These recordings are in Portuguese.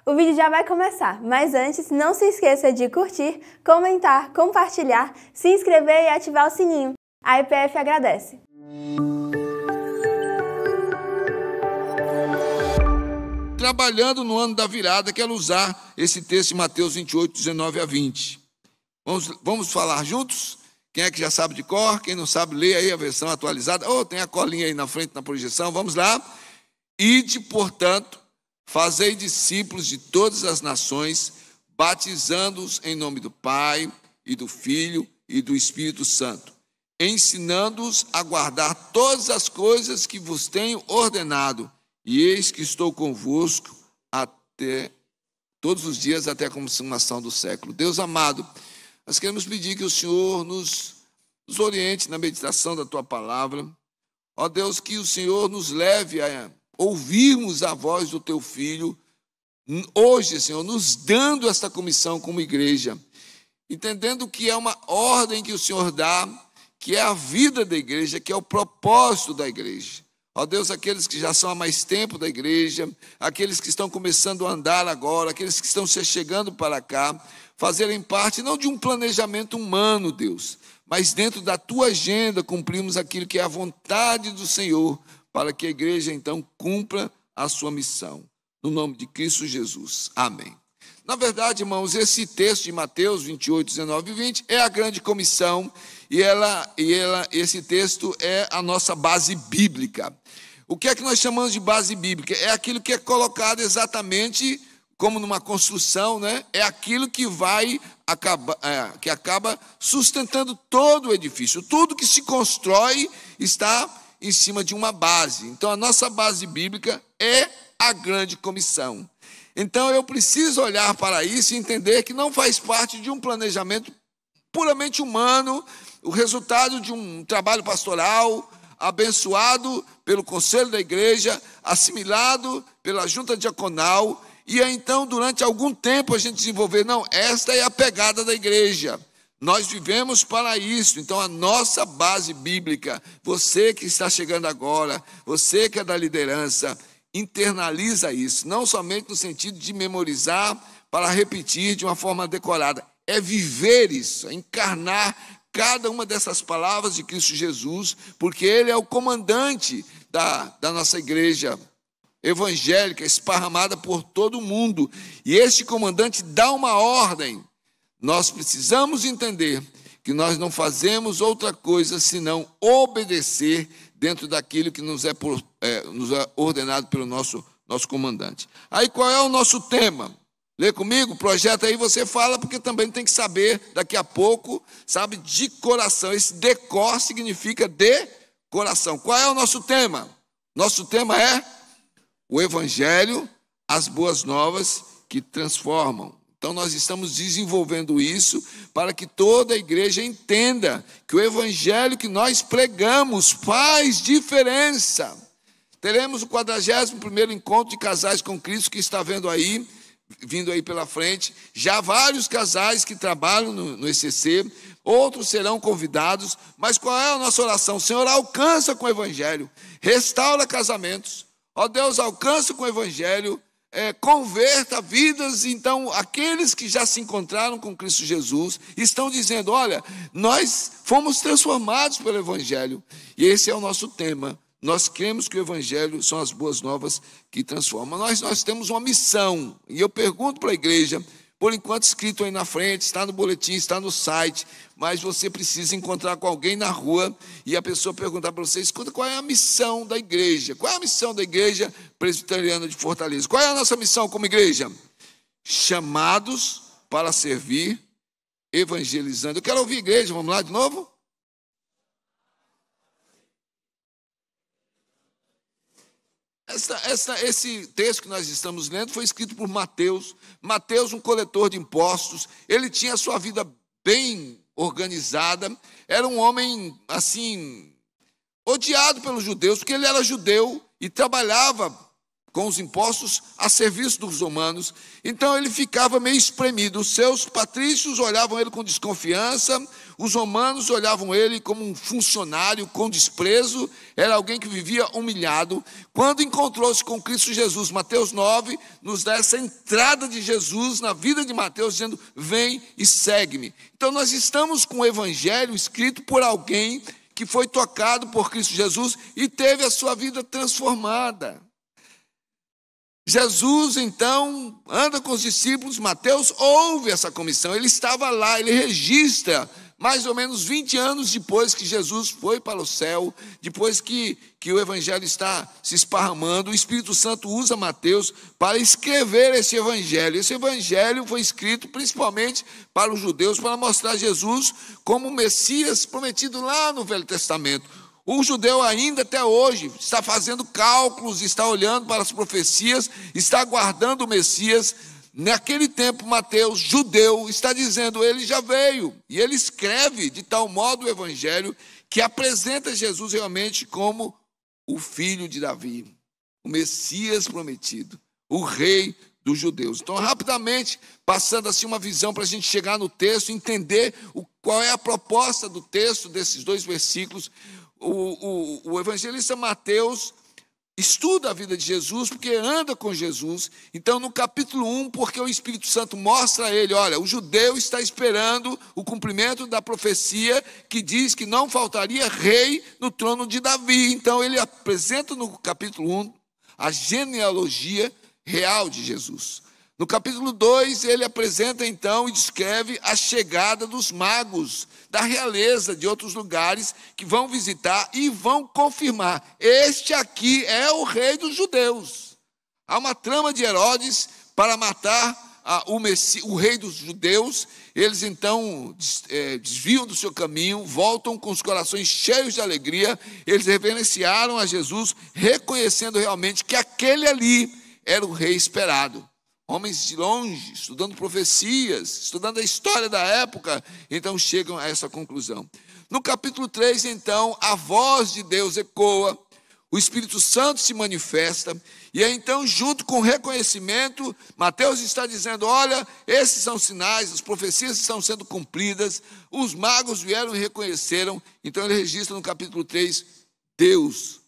O vídeo já vai começar, mas antes, não se esqueça de curtir, comentar, compartilhar, se inscrever e ativar o sininho. A IPF agradece. Trabalhando no ano da virada, quero usar esse texto de Mateus 28, 19 a 20. Vamos falar juntos? Quem é que já sabe de cor? Quem não sabe, lê aí a versão atualizada. Tem a colinha aí na frente, na projeção. Vamos lá. Ide, portanto, fazei discípulos de todas as nações, batizando-os em nome do Pai, e do Filho, e do Espírito Santo, ensinando-os a guardar todas as coisas que vos tenho ordenado. E eis que estou convosco até todos os dias, até a consumação do século. Deus amado, nós queremos pedir que o Senhor nos oriente na meditação da Tua palavra. Ó Deus, que o Senhor nos leve a ouvirmos a voz do Teu Filho, hoje, Senhor, nos dando esta comissão como igreja, entendendo que é uma ordem que o Senhor dá, que é a vida da igreja, que é o propósito da igreja. Ó Deus, aqueles que já são há mais tempo da igreja, aqueles que estão começando a andar agora, aqueles que estão se chegando para cá, fazerem parte não de um planejamento humano, Deus, mas dentro da Tua agenda cumprimos aquilo que é a vontade do Senhor, para que a igreja então cumpra a sua missão. No nome de Cristo Jesus. Amém. Na verdade, irmãos, esse texto de Mateus 28, 19 e 20 é a grande comissão e esse texto é a nossa base bíblica. O que é que nós chamamos de base bíblica? É aquilo que é colocado exatamente como numa construção, né? É aquilo que que acaba sustentando todo o edifício. Tudo que se constrói está em cima de uma base. Então, a nossa base bíblica é a grande comissão. Então, eu preciso olhar para isso e entender que não faz parte de um planejamento puramente humano, o resultado de um trabalho pastoral abençoado pelo conselho da igreja, assimilado pela junta diaconal, e aí, então, durante algum tempo, a gente desenvolver, não, esta é a pegada da igreja. Nós vivemos para isso. Então, a nossa base bíblica, você que está chegando agora, você que é da liderança, internaliza isso, não somente no sentido de memorizar para repetir de uma forma decorada, é viver isso, é encarnar cada uma dessas palavras de Cristo Jesus, porque Ele é o comandante da nossa igreja evangélica, esparramada por todo o mundo, e este comandante dá uma ordem. Nós precisamos entender que nós não fazemos outra coisa senão obedecer dentro daquilo que nos é ordenado pelo nosso comandante. Aí qual é o nosso tema? Lê comigo, projeta aí, você fala, porque também tem que saber daqui a pouco, sabe, de coração. Esse decor significa de coração. Qual é o nosso tema? Nosso tema é o Evangelho, as boas novas que transformam. Então, nós estamos desenvolvendo isso para que toda a igreja entenda que o evangelho que nós pregamos faz diferença. Teremos o 41º encontro de casais com Cristo que está vindo aí pela frente. Já vários casais que trabalham no ECC, outros serão convidados. Mas qual é a nossa oração? Senhor, alcança com o evangelho, restaura casamentos. Ó Deus, alcança com o evangelho, converta vidas. Então, aqueles que já se encontraram com Cristo Jesus estão dizendo, olha, nós fomos transformados pelo Evangelho. E esse é o nosso tema. Nós cremos que o Evangelho são as boas novas que transformam. Nós temos uma missão. E eu pergunto para a igreja, por enquanto escrito aí na frente, está no boletim, está no site, mas você precisa encontrar com alguém na rua e a pessoa perguntar para você, escuta, qual é a missão da igreja? Qual é a missão da igreja presbiteriana de Fortaleza? Qual é a nossa missão como igreja? Chamados para servir, evangelizando. Eu quero ouvir a igreja, vamos lá de novo? Esse texto que nós estamos lendo foi escrito por Mateus. Mateus, um coletor de impostos, ele tinha a sua vida bem organizada, era um homem, assim, odiado pelos judeus, porque ele era judeu e trabalhava com os impostos a serviço dos romanos. Então ele ficava meio espremido. Os seus patrícios olhavam ele com desconfiança, os romanos olhavam ele como um funcionário com desprezo, era alguém que vivia humilhado. Quando encontrou-se com Cristo Jesus, Mateus 9 nos dá essa entrada de Jesus na vida de Mateus, dizendo: vem e segue-me. Então nós estamos com o evangelho escrito por alguém que foi tocado por Cristo Jesus e teve a sua vida transformada. Jesus, então, anda com os discípulos. Mateus ouve essa comissão, ele estava lá, ele registra, mais ou menos 20 anos depois que Jesus foi para o céu, depois que o evangelho está se esparramando, o Espírito Santo usa Mateus para escrever esse evangelho. Esse evangelho foi escrito principalmente para os judeus, para mostrar Jesus como o Messias prometido lá no Velho Testamento. O judeu ainda até hoje está fazendo cálculos, está olhando para as profecias, está aguardando o Messias. Naquele tempo, Mateus, judeu, está dizendo: ele já veio. E ele escreve de tal modo o evangelho que apresenta Jesus realmente como o filho de Davi, o Messias prometido, o rei dos judeus. Então, rapidamente, passando assim uma visão para a gente chegar no texto, entender qual é a proposta do texto desses 2 versículos. O evangelista Mateus estuda a vida de Jesus, porque anda com Jesus. Então, no capítulo 1, porque o Espírito Santo mostra a ele: olha, o judeu está esperando o cumprimento da profecia que diz que não faltaria rei no trono de Davi. Então, ele apresenta no capítulo 1 a genealogia real de Jesus. No capítulo 2, ele apresenta então e descreve a chegada dos magos da realeza de outros lugares que vão visitar e vão confirmar: este aqui é o rei dos judeus. Há uma trama de Herodes para matar o rei dos judeus. Eles então desviam do seu caminho, voltam com os corações cheios de alegria. Eles reverenciaram a Jesus, reconhecendo realmente que aquele ali era o rei esperado. Homens de longe, estudando profecias, estudando a história da época, então chegam a essa conclusão. No capítulo 3, então, a voz de Deus ecoa, o Espírito Santo se manifesta, e aí então, junto com o reconhecimento, Mateus está dizendo: olha, esses são sinais, as profecias estão sendo cumpridas, os magos vieram e reconheceram. Então ele registra no capítulo 3, Deus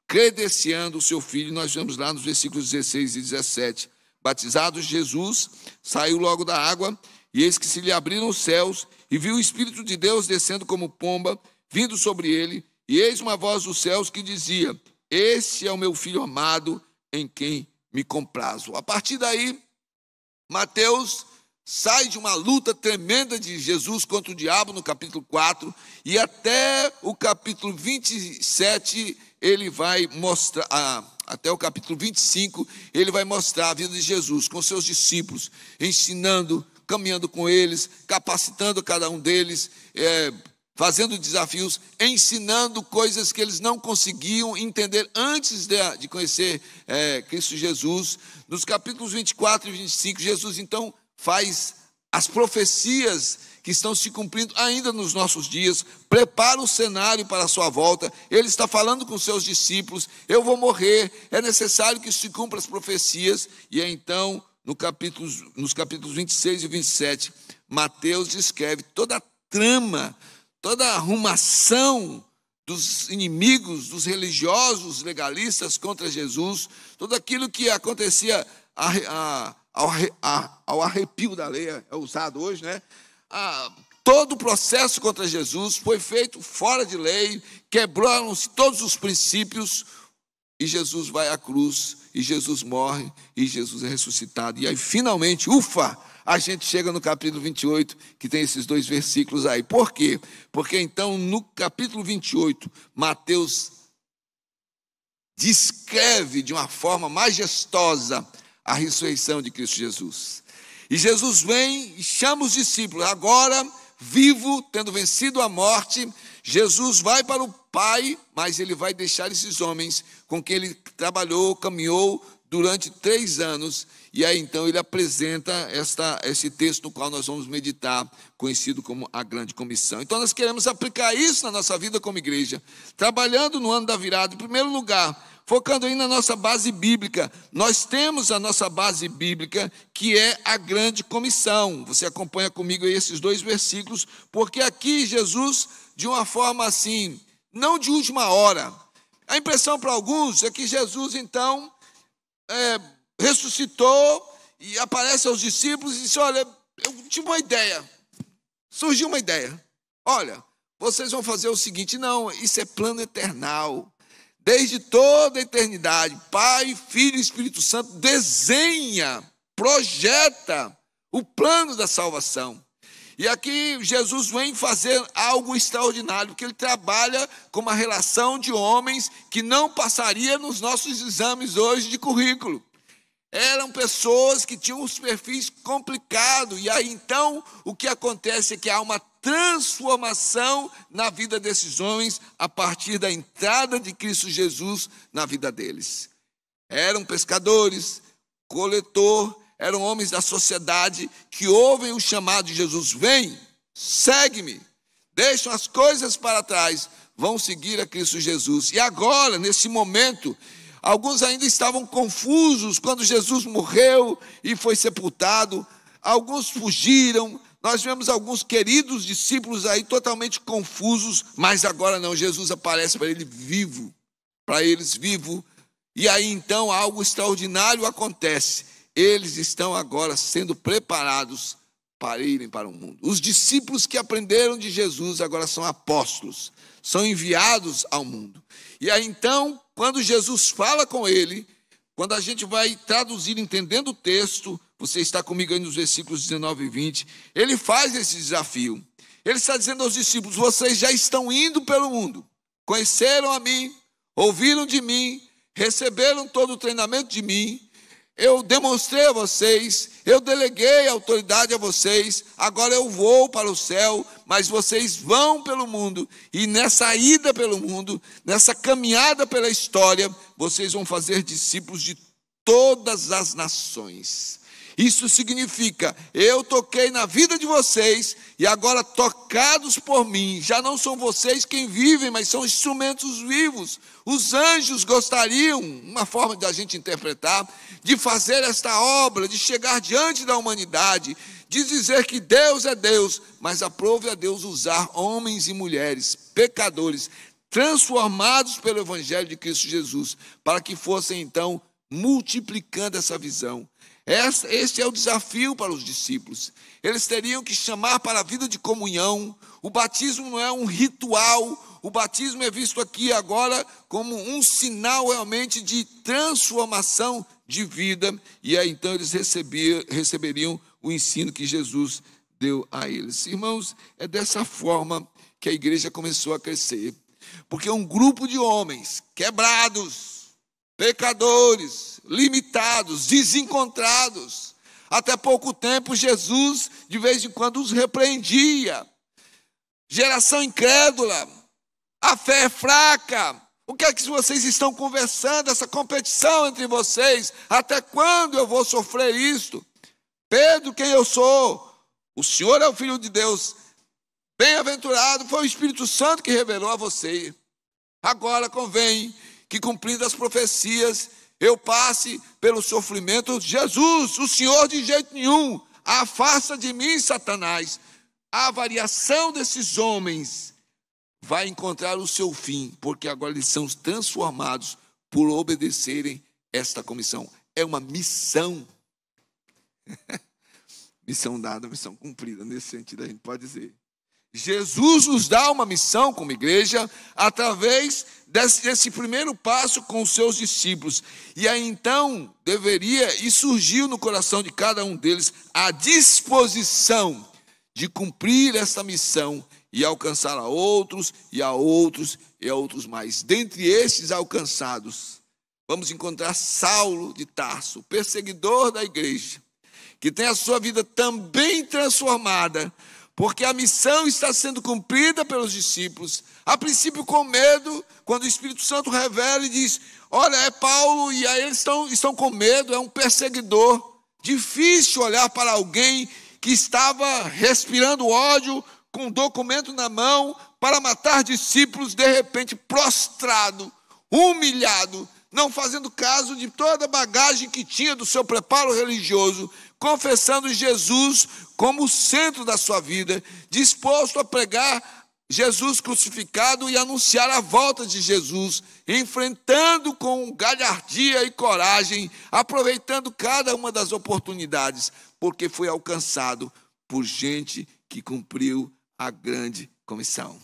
credenciando o seu filho. Nós vemos lá nos versículos 16 e 17. Batizado Jesus, saiu logo da água, e eis que se lhe abriram os céus, e viu o Espírito de Deus descendo como pomba, vindo sobre ele, e eis uma voz dos céus que dizia: este é o meu filho amado, em quem me comprazo. A partir daí, Mateus sai de uma luta tremenda de Jesus contra o diabo no capítulo 4, e até o capítulo 27, ele vai mostrar, até o capítulo 25, ele vai mostrar a vida de Jesus com seus discípulos, ensinando, caminhando com eles, capacitando cada um deles, fazendo desafios, ensinando coisas que eles não conseguiam entender antes de conhecer Cristo Jesus. Nos capítulos 24 e 25, Jesus então faz as profecias que estão se cumprindo ainda nos nossos dias, prepara o cenário para a sua volta. Ele está falando com seus discípulos: eu vou morrer, é necessário que se cumpra as profecias. E então, nos capítulos 26 e 27, Mateus descreve toda a trama, toda a arrumação dos inimigos, dos religiosos legalistas contra Jesus, tudo aquilo que acontecia ao arrepio da lei, é usado hoje, né? Todo o processo contra Jesus foi feito fora de lei, quebraram-se todos os princípios, e Jesus vai à cruz, e Jesus morre, e Jesus é ressuscitado. E aí, finalmente, ufa, a gente chega no capítulo 28, que tem esses 2 versículos aí. Por quê? Porque então, no capítulo 28, Mateus descreve de uma forma majestosa a ressurreição de Cristo Jesus. E Jesus vem e chama os discípulos. Agora, vivo, tendo vencido a morte, Jesus vai para o Pai, mas ele vai deixar esses homens com quem ele trabalhou, caminhou durante 3 anos. E aí então ele apresenta esse texto no qual nós vamos meditar, conhecido como a Grande Comissão. Então nós queremos aplicar isso na nossa vida como igreja, trabalhando no ano da virada. Em primeiro lugar, focando aí na nossa base bíblica. Nós temos a nossa base bíblica, que é a grande comissão. Você acompanha comigo aí esses 2 versículos, porque aqui Jesus, de uma forma assim, não de última hora. A impressão para alguns é que Jesus, então, ressuscitou e aparece aos discípulos e disse: olha, eu tive uma ideia, surgiu uma ideia. Olha, vocês vão fazer o seguinte. Não, isso é plano eternal. Desde toda a eternidade, Pai, Filho e Espírito Santo desenha, projeta o plano da salvação. E aqui Jesus vem fazer algo extraordinário, porque ele trabalha com uma relação de homens que não passaria nos nossos exames hoje de currículo. Eram pessoas que tinham os perfis complicados, e aí então o que acontece é que há uma transformação na vida desses homens a partir da entrada de Cristo Jesus na vida deles. Eram pescadores, coletor, eram homens da sociedade que ouvem o chamado de Jesus: vem, segue-me, deixam as coisas para trás, vão seguir a Cristo Jesus. E agora, nesse momento, alguns ainda estavam confusos quando Jesus morreu e foi sepultado. Alguns fugiram. Nós vemos alguns queridos discípulos aí totalmente confusos, mas agora não, Jesus aparece para eles vivo, e aí então algo extraordinário acontece. Eles estão agora sendo preparados para irem para o mundo. Os discípulos que aprenderam de Jesus agora são apóstolos, são enviados ao mundo. E aí então, quando Jesus fala com ele, quando a gente vai traduzir entendendo o texto, você está comigo aí nos versículos 19 e 20, ele faz esse desafio. Ele está dizendo aos discípulos: vocês já estão indo pelo mundo, conheceram a mim, ouviram de mim, receberam todo o treinamento de mim, eu demonstrei a vocês, eu deleguei a autoridade a vocês, agora eu vou para o céu, mas vocês vão pelo mundo, e nessa ida pelo mundo, nessa caminhada pela história, vocês vão fazer discípulos de todas as nações. Isso significa, eu toquei na vida de vocês, e agora tocados por mim, já não são vocês quem vivem, mas são instrumentos vivos. Os anjos gostariam, uma forma de a gente interpretar, de fazer esta obra, de chegar diante da humanidade, de dizer que Deus é Deus, mas aprove a Deus usar homens e mulheres, pecadores, transformados pelo Evangelho de Cristo Jesus, para que fossem então multiplicando essa visão. Este é o desafio para os discípulos. Eles teriam que chamar para a vida de comunhão. O batismo não é um ritual, o batismo é visto aqui agora como um sinal realmente de transformação de vida, e aí então eles receberiam o ensino que Jesus deu a eles. Irmãos, é dessa forma que a igreja começou a crescer, porque um grupo de homens quebrados, pecadores, limitados, desencontrados. Até pouco tempo Jesus de vez em quando os repreendia. Geração incrédula, a fé é fraca. O que é que vocês estão conversando, essa competição entre vocês? Até quando eu vou sofrer isto? Pedro, quem eu sou? O Senhor é o Filho de Deus. Bem-aventurado foi o Espírito Santo que revelou a você. Agora convém que, cumprindo as profecias, eu passe pelo sofrimento. Jesus, o Senhor, de jeito nenhum, afasta de mim, Satanás. A variação desses homens vai encontrar o seu fim, porque agora eles são transformados por obedecerem esta comissão. É uma missão. Missão dada, missão cumprida, nesse sentido a gente pode dizer. Jesus nos dá uma missão como igreja através desse primeiro passo com os seus discípulos. E aí então deveria, e surgiu no coração de cada um deles, a disposição de cumprir essa missão e alcançar a outros, e a outros, e a outros mais. Dentre estes alcançados, vamos encontrar Saulo de Tarso, perseguidor da igreja, que tem a sua vida também transformada, porque a missão está sendo cumprida pelos discípulos, a princípio com medo, quando o Espírito Santo revela e diz: olha, é Paulo, e aí eles estão com medo, é um perseguidor. Difícil olhar para alguém que estava respirando ódio, com um documento na mão, para matar discípulos, de repente prostrado, humilhado, não fazendo caso de toda a bagagem que tinha do seu preparo religioso, confessando Jesus como o centro da sua vida, disposto a pregar Jesus crucificado e anunciar a volta de Jesus, enfrentando com galhardia e coragem, aproveitando cada uma das oportunidades, porque foi alcançado por gente que cumpriu a grande comissão.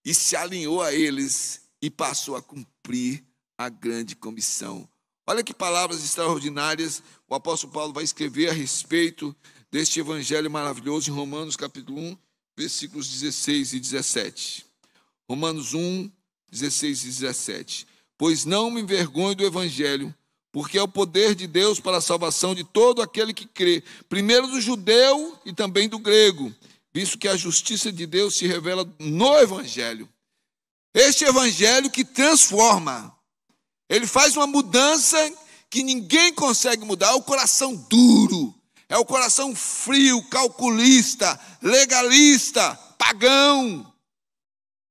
E se alinhou a eles e passou a cumprir a grande comissão. Olha que palavras extraordinárias o apóstolo Paulo vai escrever a respeito deste evangelho maravilhoso em Romanos capítulo 1, versículos 16 e 17. Romanos 1, 16 e 17. Pois não me envergonho do evangelho, porque é o poder de Deus para a salvação de todo aquele que crê, primeiro do judeu e também do grego, visto que a justiça de Deus se revela no evangelho. Este evangelho que transforma, ele faz uma mudança que ninguém consegue mudar. É o coração duro, é o coração frio, calculista, legalista, pagão,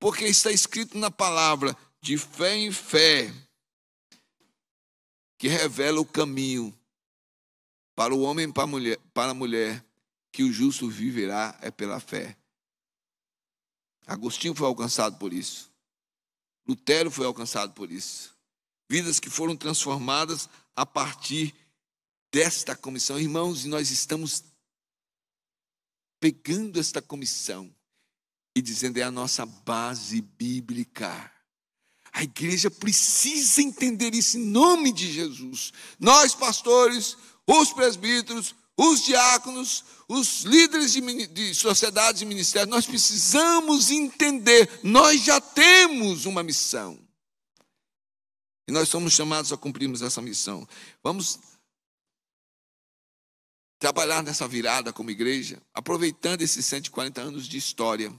porque está escrito na palavra, de fé em fé, que revela o caminho para o homem e para a mulher, que o justo viverá é pela fé. Agostinho foi alcançado por isso. Lutero foi alcançado por isso. Vidas que foram transformadas a partir desta comissão. Irmãos, e nós estamos pegando esta comissão e dizendo, é a nossa base bíblica. A igreja precisa entender isso em nome de Jesus. Nós, pastores, os presbíteros, os diáconos, os líderes de sociedades e ministérios, nós precisamos entender, nós já temos uma missão. E nós somos chamados a cumprirmos essa missão. Vamos trabalhar nessa virada como igreja, aproveitando esses 140 anos de história.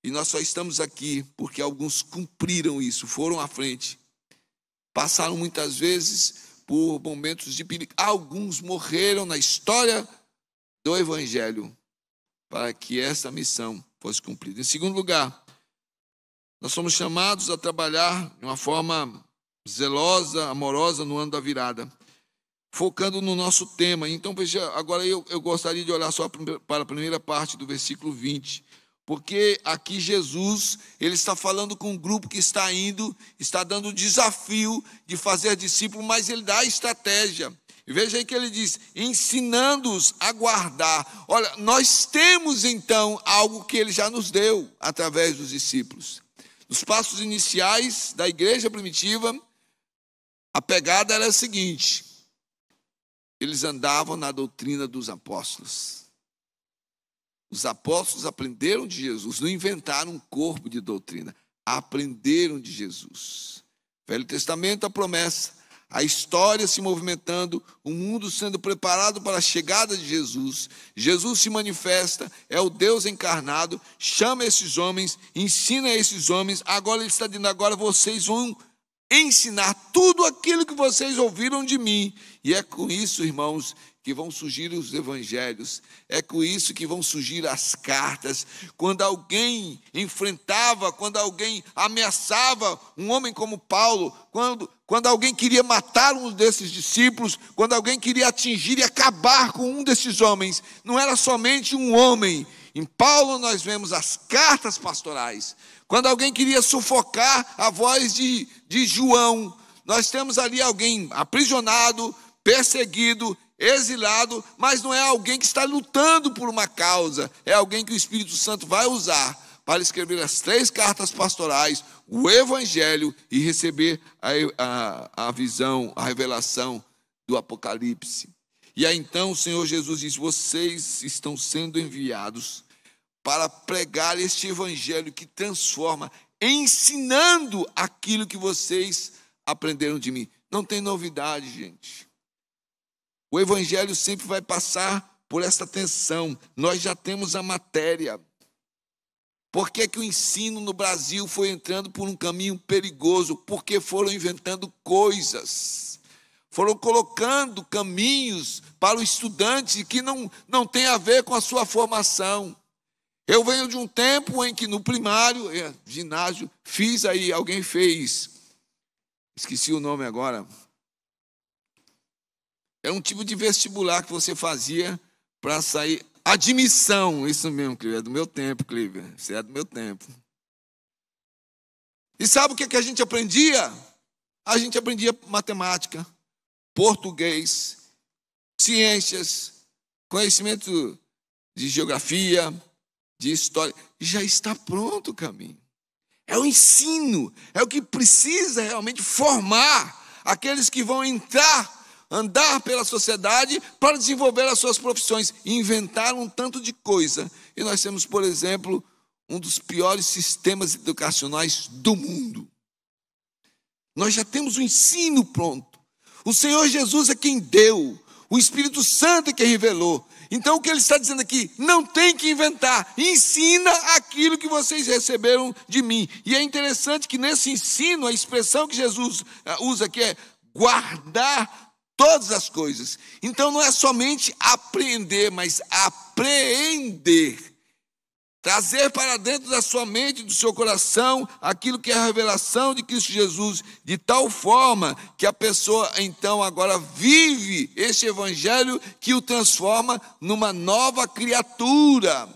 E nós só estamos aqui porque alguns cumpriram isso, foram à frente. Passaram muitas vezes por momentos de perigo. Alguns morreram na história do evangelho para que essa missão fosse cumprida. Em segundo lugar, nós somos chamados a trabalhar de uma forma zelosa, amorosa no ano da virada, focando no nosso tema. Então, veja, agora eu gostaria de olhar só para a primeira parte do versículo 20, porque aqui Jesus, ele está falando com um grupo que está indo, está dando o desafio de fazer discípulo, mas ele dá a estratégia. E veja aí que ele diz, ensinando-os a guardar. Olha, nós temos então algo que ele já nos deu através dos discípulos. Nos passos iniciais da igreja primitiva, a pegada era a seguinte: eles andavam na doutrina dos apóstolos. Os apóstolos aprenderam de Jesus, não inventaram um corpo de doutrina, aprenderam de Jesus. Velho Testamento, a promessa, a história se movimentando, o mundo sendo preparado para a chegada de Jesus. Jesus se manifesta, é o Deus encarnado, chama esses homens, ensina esses homens. Agora ele está dizendo, agora vocês vão ensinar tudo aquilo que vocês ouviram de mim. E é com isso, irmãos, que vão surgir os evangelhos, é com isso que vão surgir as cartas. Quando alguém enfrentava, quando alguém ameaçava um homem como Paulo, quando alguém queria matar um desses discípulos, quando alguém queria atingir e acabar com um desses homens, não era somente um homem. Em Paulo nós vemos as cartas pastorais. Quando alguém queria sufocar a voz de João, nós temos ali alguém aprisionado, perseguido, exilado, mas não é alguém que está lutando por uma causa, é alguém que o Espírito Santo vai usar para escrever as 3 cartas pastorais, o Evangelho e receber a visão, a revelação do Apocalipse. E aí então o Senhor Jesus diz, vocês estão sendo enviados para pregar este Evangelho que transforma, ensinando aquilo que vocês aprenderam de mim. Não tem novidade, gente. O Evangelho sempre vai passar por essa tensão. Nós já temos a matéria. Por que que o ensino no Brasil foi entrando por um caminho perigoso? Porque foram inventando coisas. Foram colocando caminhos para o estudante que não tem a ver com a sua formação. Eu venho de um tempo em que no primário, ginásio, alguém fez esqueci o nome agora. Era um tipo de vestibular que você fazia para sair. Admissão, isso mesmo, Clívia, é do meu tempo, Clívia. Isso é do meu tempo. E sabe o que a gente aprendia? A gente aprendia matemática, português, ciências, conhecimento de geografia, de história. Já está pronto o caminho. É o ensino, é o que precisa realmente formar aqueles que vão andar pela sociedade para desenvolver as suas profissões, inventar um tanto de coisa. E nós temos, por exemplo, um dos piores sistemas educacionais do mundo. Nós já temos o ensino pronto. O Senhor Jesus é quem deu, o Espírito Santo é quem revelou. Então o que ele está dizendo aqui, não tem que inventar, ensina aquilo que vocês receberam de mim. E é interessante que nesse ensino, a expressão que Jesus usa aqui é guardar todas as coisas. Então não é somente aprender, mas apreender. Trazer para dentro da sua mente, do seu coração, aquilo que é a revelação de Cristo Jesus, de tal forma que a pessoa então agora vive esse evangelho que o transforma numa nova criatura.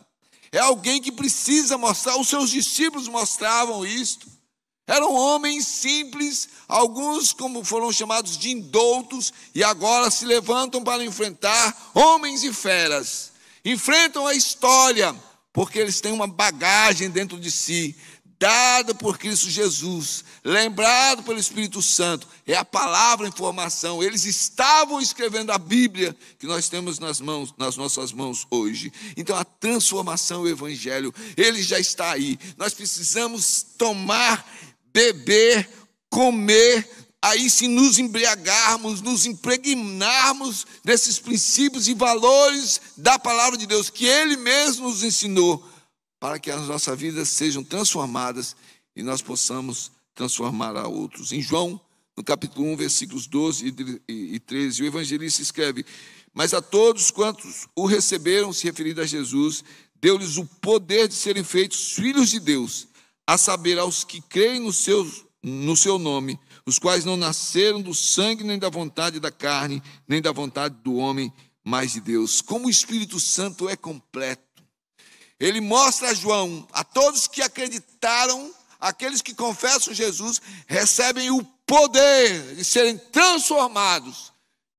É alguém que precisa mostrar, os seus discípulos mostravam isto. Eram homens simples, alguns como foram chamados de indoutos, e agora se levantam para enfrentar homens e feras. Enfrentam a história, porque eles têm uma bagagem dentro de si, dada por Cristo Jesus, lembrado pelo Espírito Santo, é a palavra em formação. Eles estavam escrevendo a Bíblia que nós temos nas nossas mãos hoje. Então a transformação, o Evangelho, ele já está aí. Nós precisamos tomar, beber, comer, aí sim nos embriagarmos, nos impregnarmos desses princípios e valores da palavra de Deus, que Ele mesmo nos ensinou, para que as nossas vidas sejam transformadas e nós possamos transformar a outros. Em João, no capítulo 1, versículos 12 e 13, o evangelista escreve: mas a todos quantos o receberam, se referindo a Jesus, deu-lhes o poder de serem feitos filhos de Deus, a saber, aos que creem no seu nome, os quais não nasceram do sangue, nem da vontade da carne, nem da vontade do homem, mas de Deus. Como o Espírito Santo é completo. Ele mostra a João, a todos que acreditaram, aqueles que confessam Jesus, recebem o poder de serem transformados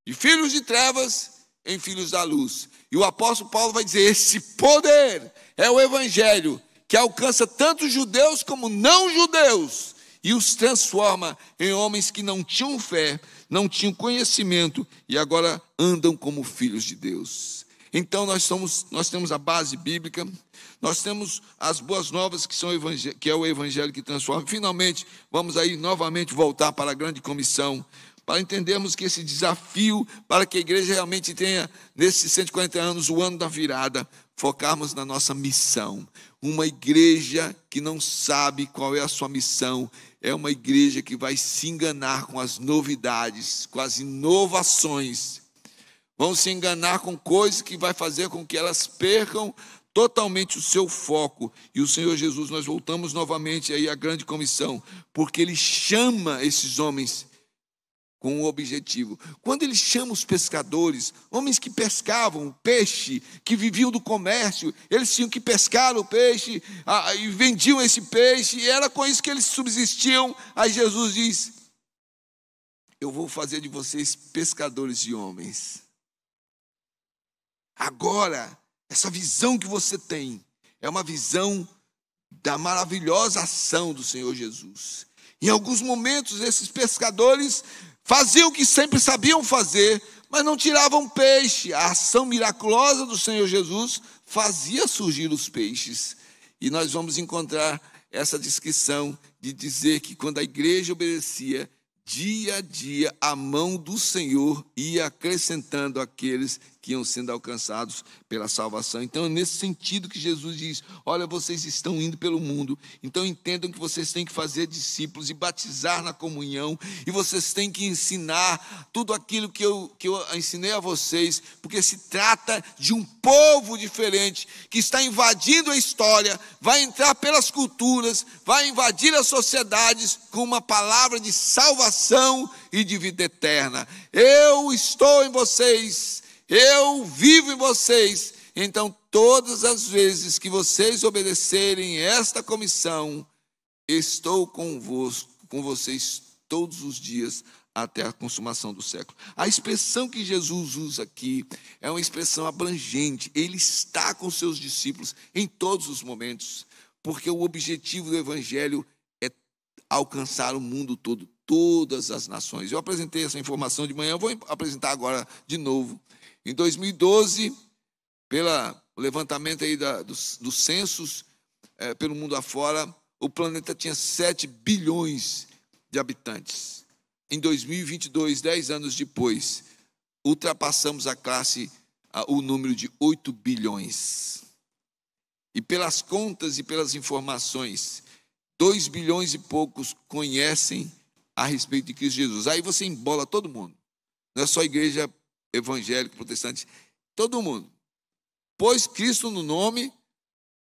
de filhos de trevas em filhos da luz. E o apóstolo Paulo vai dizer, esse poder é o Evangelho, que alcança tanto judeus como não judeus, e os transforma em homens que não tinham fé, não tinham conhecimento, e agora andam como filhos de Deus. Então nós temos a base bíblica, nós temos as boas novas, que é o Evangelho que transforma. Finalmente, vamos aí novamente voltar para a grande comissão, para entendermos que esse desafio, para que a igreja realmente tenha, nesses 140 anos, o ano da virada, focarmos na nossa missão. Uma igreja que não sabe qual é a sua missão, é uma igreja que vai se enganar com as novidades, com as inovações. Vão se enganar com coisas que vai fazer com que elas percam totalmente o seu foco. E o Senhor Jesus, nós voltamos novamente aí à grande comissão, porque Ele chama esses homens com um objetivo. Quando Ele chama os pescadores, homens que pescavam peixe, que viviam do comércio, eles tinham que pescar o peixe e vendiam esse peixe, e era com isso que eles subsistiam. Aí Jesus diz, eu vou fazer de vocês pescadores de homens. Agora, essa visão que você tem é uma visão da maravilhosa ação do Senhor Jesus. Em alguns momentos, esses pescadores faziam o que sempre sabiam fazer, mas não tiravam peixe. A ação miraculosa do Senhor Jesus fazia surgir os peixes. E nós vamos encontrar essa descrição de dizer que quando a igreja obedecia, dia a dia a mão do Senhor ia acrescentando aqueles que iam sendo alcançados pela salvação. Então é nesse sentido que Jesus diz, olha, vocês estão indo pelo mundo, então entendam que vocês têm que fazer discípulos e batizar na comunhão, e vocês têm que ensinar tudo aquilo que eu ensinei a vocês, porque se trata de um povo diferente, que está invadindo a história, vai entrar pelas culturas, vai invadir as sociedades com uma palavra de salvação salvação e de vida eterna. Eu estou em vocês, eu vivo em vocês. Então, todas as vezes que vocês obedecerem esta comissão, estou convosco, com vocês todos os dias até a consumação do século. A expressão que Jesus usa aqui é uma expressão abrangente. Ele está com seus discípulos em todos os momentos, porque o objetivo do evangelho é alcançar o mundo todo, todas as nações. Eu apresentei essa informação de manhã, vou apresentar agora de novo. Em 2012, pelo levantamento aí dos censos pelo mundo afora, o planeta tinha 7 bilhões de habitantes. Em 2022, 10 anos depois, ultrapassamos o número de 8 bilhões. E pelas contas e pelas informações, 2 bilhões e poucos conhecem a respeito de Cristo Jesus. Aí você embola todo mundo. Não é só igreja evangélica, protestante, todo mundo. Pôs Cristo no nome,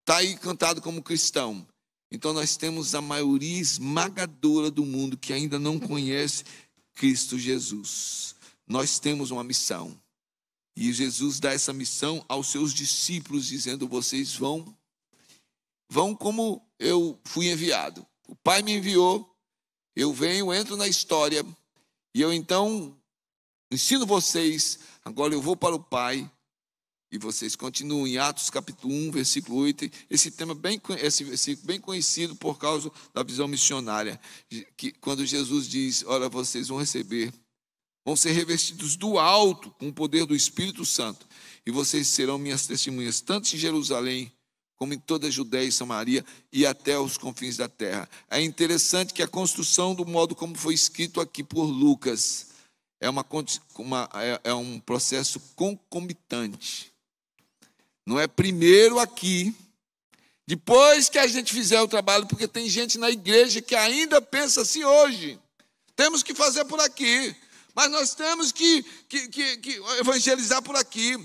está aí cantado como cristão. Então nós temos a maioria esmagadora do mundo que ainda não conhece Cristo Jesus. Nós temos uma missão. E Jesus dá essa missão aos seus discípulos, dizendo: vocês vão como eu fui enviado. O Pai me enviou, eu venho, entro na história, e eu então ensino vocês, agora eu vou para o Pai, e vocês continuam em Atos capítulo 1, versículo 8, esse versículo bem conhecido por causa da visão missionária, que quando Jesus diz: ora, vocês vão ser revestidos do alto com o poder do Espírito Santo, e vocês serão minhas testemunhas, tanto em Jerusalém, como em toda a Judéia e Samaria, e até os confins da terra. É interessante que a construção do modo como foi escrito aqui por Lucas é um processo concomitante. Não é primeiro aqui, depois que a gente fizer o trabalho, porque tem gente na igreja que ainda pensa assim hoje. Temos que fazer por aqui, mas nós temos que evangelizar por aqui.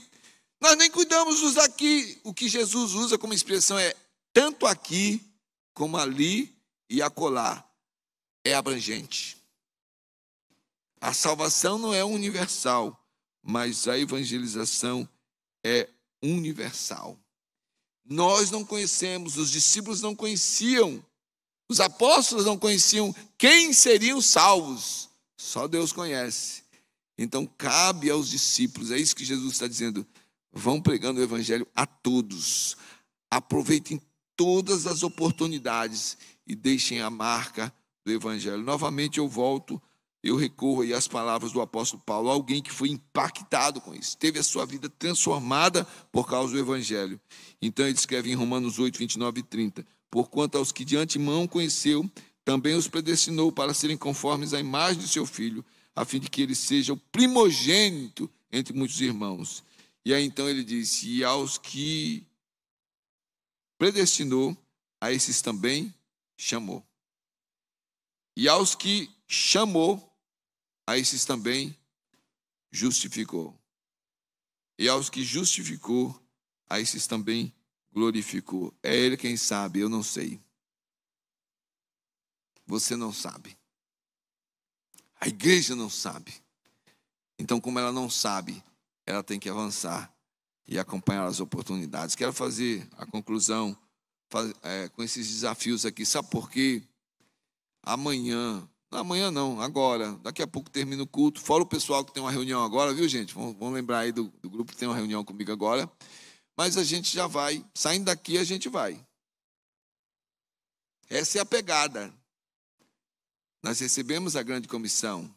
Nós nem cuidamos dos aqui. O que Jesus usa como expressão é tanto aqui, como ali e acolá. É abrangente. A salvação não é universal, mas a evangelização é universal. Nós não conhecemos, os discípulos não conheciam, os apóstolos não conheciam quem seriam salvos. Só Deus conhece. Então cabe aos discípulos, é isso que Jesus está dizendo: vão pregando o evangelho a todos. Aproveitem todas as oportunidades e deixem a marca do evangelho. Novamente eu recorro aí às palavras do apóstolo Paulo, alguém que foi impactado com isso, teve a sua vida transformada por causa do evangelho. Então ele escreve em Romanos 8, 29 e 30, porquanto aos que de antemão conheceu, também os predestinou para serem conformes à imagem de seu Filho, a fim de que ele seja o primogênito entre muitos irmãos. E aí então ele diz: e aos que predestinou, a esses também chamou. E aos que chamou, a esses também justificou. E aos que justificou, a esses também glorificou. É Ele quem sabe, eu não sei. Você não sabe. A igreja não sabe. Então, como ela não sabe, ela tem que avançar e acompanhar as oportunidades. Quero fazer a conclusão com esses desafios aqui. Sabe por quê? Amanhã não, agora, daqui a pouco termina o culto, fora o pessoal que tem uma reunião agora, viu, gente? Vamos lembrar aí do grupo que tem uma reunião comigo agora, mas a gente já vai, saindo daqui a gente vai. Essa é a pegada. Nós recebemos a grande comissão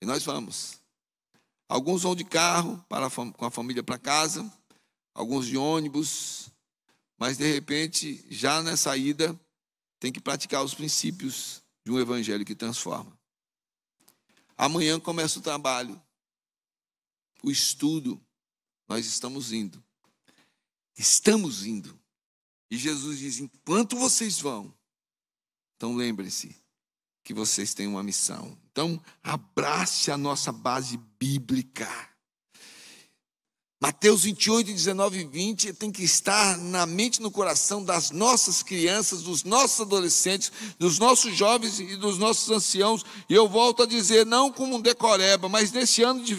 e nós vamos. Alguns vão de carro com a família para casa, alguns de ônibus, mas de repente, já nessa ida, tem que praticar os princípios de um evangelho que transforma. Amanhã começa o trabalho, o estudo. Nós estamos indo. E Jesus diz: enquanto vocês vão, então lembrem-se que vocês têm uma missão. Então, abrace a nossa base bíblica. Mateus 28, 19 e 20 tem que estar na mente e no coração das nossas crianças, dos nossos adolescentes, dos nossos jovens e dos nossos anciãos. E eu volto a dizer, não como um decoreba, mas nesse ano de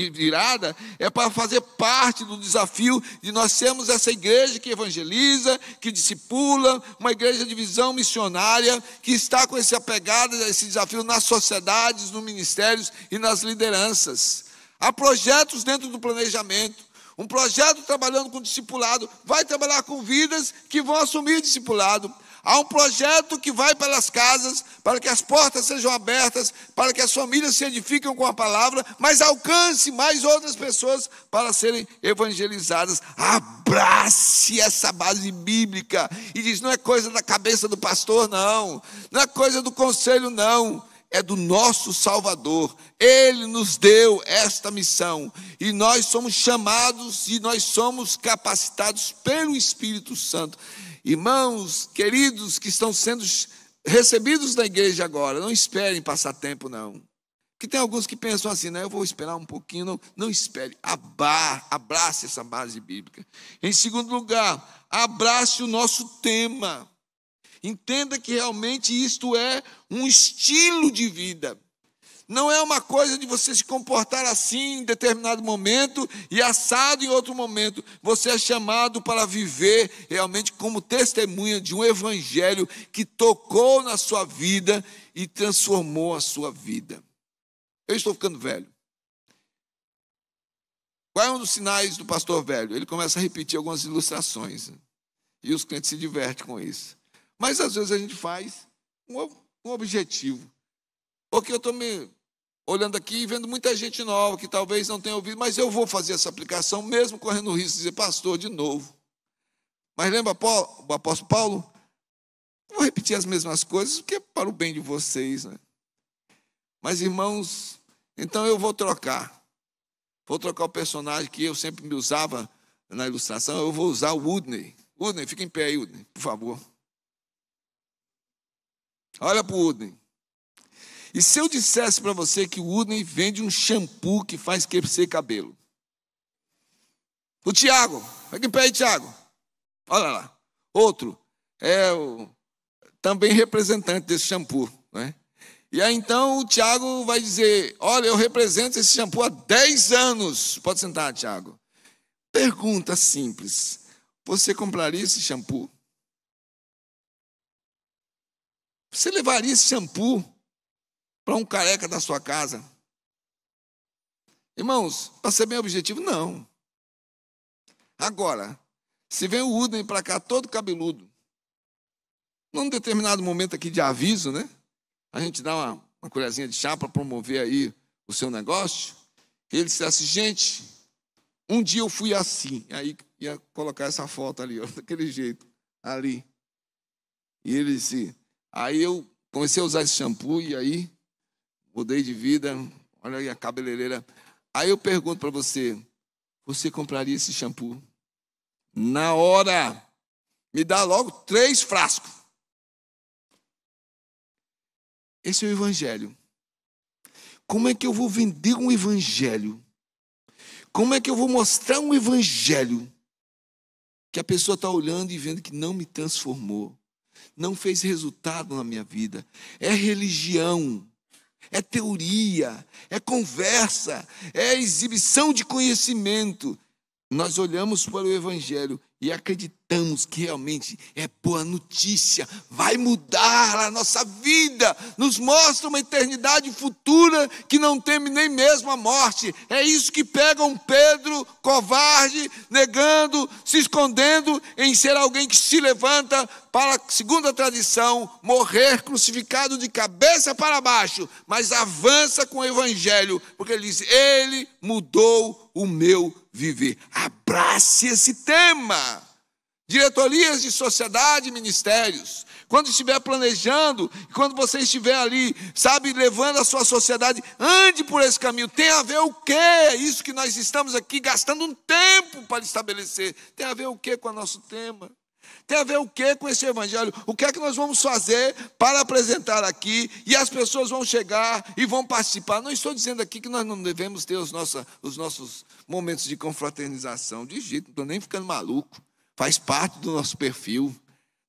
virada, é para fazer parte do desafio de nós sermos essa igreja que evangeliza, que discipula, uma igreja de visão missionária, que está com essa pegada, esse desafio nas sociedades, nos ministérios e nas lideranças. Há projetos dentro do planejamento. Um projeto trabalhando com discipulado vai trabalhar com vidas que vão assumir discipulado. Há um projeto que vai pelas casas, para que as portas sejam abertas, para que as famílias se edifiquem com a palavra, mas alcance mais outras pessoas para serem evangelizadas. Abrace essa base bíblica e diz, não é coisa da cabeça do pastor, não. Não é coisa do conselho, não. É do nosso Salvador. Ele nos deu esta missão. E nós somos chamados e nós somos capacitados pelo Espírito Santo. Irmãos, queridos que estão sendo recebidos da igreja agora, não esperem passar tempo, não. Porque tem alguns que pensam assim, né? Eu vou esperar um pouquinho. Não espere. Abrace essa base bíblica. Em segundo lugar, abrace o nosso tema. Entenda que realmente isto é um estilo de vida. Não é uma coisa de você se comportar assim em determinado momento e assado em outro momento. Você é chamado para viver realmente como testemunha de um evangelho que tocou na sua vida e transformou a sua vida. Eu estou ficando velho. Qual é um dos sinais do pastor velho? Ele começa a repetir algumas ilustrações. E os clientes se divertem com isso. Mas às vezes a gente faz um objetivo. Porque eu estou me olhando aqui e vendo muita gente nova que talvez não tenha ouvido, mas eu vou fazer essa aplicação, mesmo correndo o risco de dizer, pastor, de novo. Mas lembra o apóstolo Paulo? Vou repetir as mesmas coisas, porque é para o bem de vocês, né? Mas, irmãos, então eu vou trocar. Vou trocar o personagem que eu sempre me usava na ilustração, eu vou usar o Woodney. Woodney, fica em pé aí, Woodney, por favor. Olha para o Woodney. E se eu dissesse para você que o Woodney vende um shampoo que faz crescer cabelo? O Tiago, fica em pé aí, Tiago. Olha lá. Outro é também representante desse shampoo, né? E aí então o Tiago vai dizer, olha, eu represento esse shampoo há 10 anos. Pode sentar, Tiago. Pergunta simples. Você compraria esse shampoo? Você levaria esse shampoo para um careca da sua casa? Irmãos, para ser bem objetivo, não. Agora, se vem o Woodney para cá todo cabeludo, num determinado momento aqui de aviso, né? A gente dá uma colherzinha de chá para promover aí o seu negócio. Ele disse assim, gente, um dia eu fui assim. Aí ia colocar essa foto ali, ó, daquele jeito, ali. E ele disse... Aí eu comecei a usar esse shampoo e aí mudei de vida. Olha aí a cabeleireira. Aí eu pergunto para você, você compraria esse shampoo? Na hora, me dá logo 3 frascos. Esse é o evangelho. Como é que eu vou vender um evangelho? Como é que eu vou mostrar um evangelho que a pessoa está olhando e vendo que não me transformou? Não fez resultado na minha vida. É religião, é teoria, é conversa, é exibição de conhecimento. Nós olhamos para o evangelho e acreditamos que realmente é boa notícia, vai mudar a nossa vida, nos mostra uma eternidade futura que não teme nem mesmo a morte. É isso que pega um Pedro covarde, negando, se escondendo em ser alguém que se levanta para, segundo a tradição, morrer crucificado de cabeça para baixo, mas avança com o evangelho, porque ele diz, ele mudou o meu viver. Abrace esse tema. Diretorias de sociedade e ministérios. Quando estiver planejando, quando você estiver ali, sabe, levando a sua sociedade, ande por esse caminho. Tem a ver o quê? É isso que nós estamos aqui gastando um tempo para estabelecer. Tem a ver o quê com o nosso tema? Tem a ver o que com esse evangelho? O que é que nós vamos fazer para apresentar aqui e as pessoas vão chegar e vão participar? Não estou dizendo aqui que nós não devemos ter os nossos momentos de confraternização. De jeito, não estou nem ficando maluco. Faz parte do nosso perfil.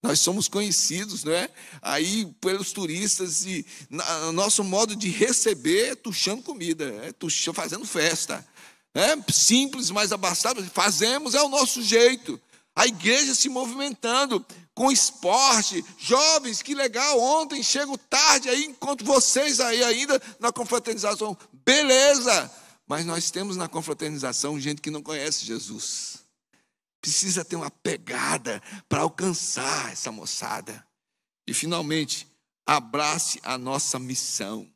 Nós somos conhecidos, não é? Aí pelos turistas e nosso modo de receber é tuchando comida, fazendo festa. Simples, mas abastado. Fazemos, é o nosso jeito. A igreja se movimentando com esporte. Jovens, que legal, ontem chego tarde, aí encontro vocês aí ainda na confraternização. Beleza, mas nós temos na confraternização gente que não conhece Jesus. Precisa ter uma pegada para alcançar essa moçada. E finalmente, abrace a nossa missão.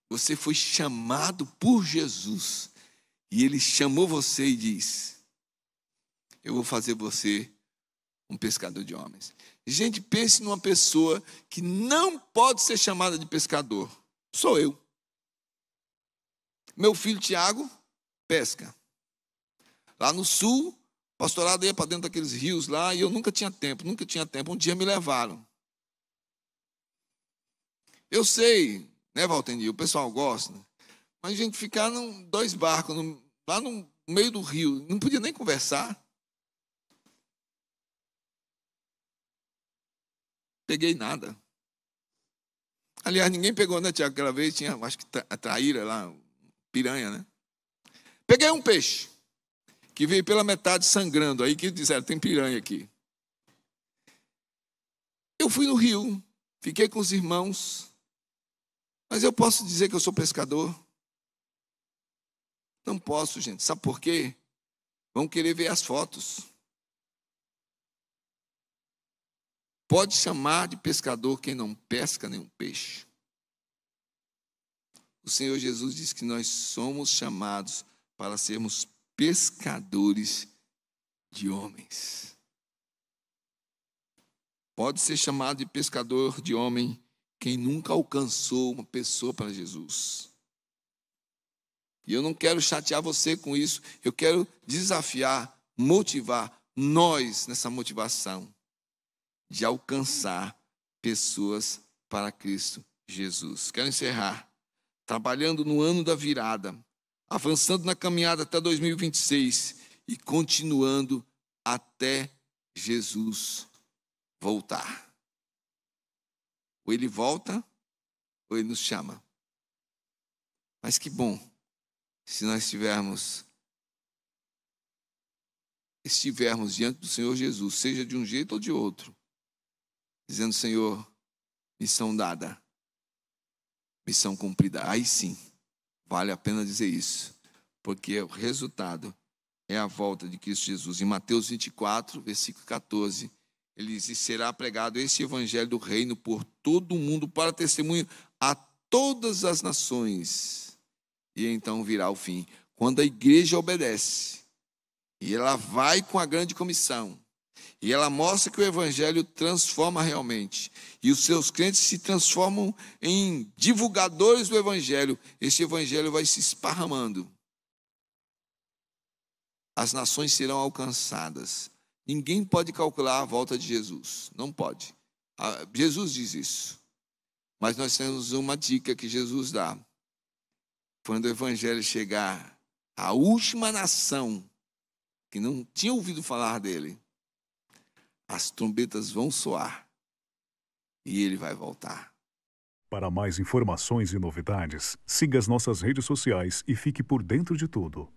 Você foi chamado por Jesus e Ele chamou você e diz: eu vou fazer você um pescador de homens. Gente, pense numa pessoa que não pode ser chamada de pescador. Sou eu. Meu filho Tiago pesca. Lá no sul, o pastorado ia para dentro daqueles rios lá e eu nunca tinha tempo. Um dia me levaram. Eu sei, né, Valtenir? O pessoal gosta. Mas a gente ficar dois barcos lá no meio do rio, não podia nem conversar. Peguei nada. Aliás, ninguém pegou, né, Tiago? Aquela vez tinha, acho que a traíra lá, piranha, né? Peguei um peixe que veio pela metade sangrando. Aí que disseram, tem piranha aqui. Eu fui no rio, fiquei com os irmãos, mas eu posso dizer que eu sou pescador? Não posso, gente. Sabe por quê? Vão querer ver as fotos. Pode chamar de pescador quem não pesca nenhum peixe. O Senhor Jesus diz que nós somos chamados para sermos pescadores de homens. Pode ser chamado de pescador de homem quem nunca alcançou uma pessoa para Jesus. E eu não quero chatear você com isso. Eu quero desafiar, motivar nós nessa motivação de alcançar pessoas para Cristo Jesus. Quero encerrar trabalhando no ano da virada, avançando na caminhada até 2026 e continuando até Jesus voltar. Ou Ele volta, ou Ele nos chama. Mas que bom se nós estivermos diante do Senhor Jesus, seja de um jeito ou de outro, dizendo: Senhor, missão dada, missão cumprida. Aí sim, vale a pena dizer isso, porque o resultado é a volta de Cristo Jesus. Em Mateus 24, versículo 14, ele diz: e será pregado esse evangelho do reino por todo o mundo para testemunho a todas as nações. E então virá o fim. Quando a igreja obedece, e ela vai com a grande comissão, e ela mostra que o evangelho transforma realmente, e os seus crentes se transformam em divulgadores do evangelho, esse evangelho vai se esparramando. As nações serão alcançadas. Ninguém pode calcular a volta de Jesus. Não pode. Jesus diz isso. Mas nós temos uma dica que Jesus dá. Quando o evangelho chegar à última nação que não tinha ouvido falar dele, as trombetas vão soar e ele vai voltar. Para mais informações e novidades, siga as nossas redes sociais e fique por dentro de tudo.